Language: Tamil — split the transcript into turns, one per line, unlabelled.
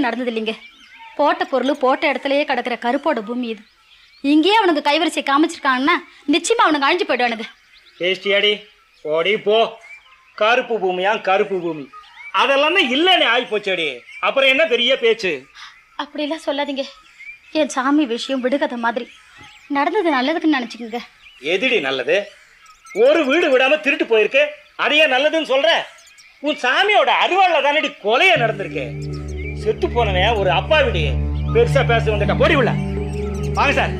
நடந்தது இல்லைங்க. போட்ட பொருள் போட்ட இடத்துலயே கிடக்கிற கருப்போட பூமி இது. இங்கேயே அவனுக்கு கைவரிசை காமிச்சிருக்காங்கன்னா நிச்சயமா அவனுக்கு அழிஞ்சு போயிடுவானுங்க.
பேஸ்டியாடி ஓடி போ. கருப்பு பூமியா கருப்பு பூமி அதெல்லாமே இல்லைன்னு ஆகி போச்சடி. அப்புறம் என்ன பெரிய பேச்சு?
அப்படிலாம் சொல்லாதீங்க. என் சாமி விஷயம் விடுகதை மாதிரி நடந்தது நல்லதுக்குன்னு நினைச்சுக்கோங்க.
எதுடி நல்லது? ஒரு வீடு விடாம திருட்டு போயிருக்கு, அதையே நல்லதுன்னு சொல்ற? உன் சாமியோட அருவாள்ல தானடி கொலைய நடந்திருக்கு. செத்து போனவன் ஒரு அப்பா வீடு பெருசா பேச வந்துட்டா. போடி உள்ள வாங்க சார்.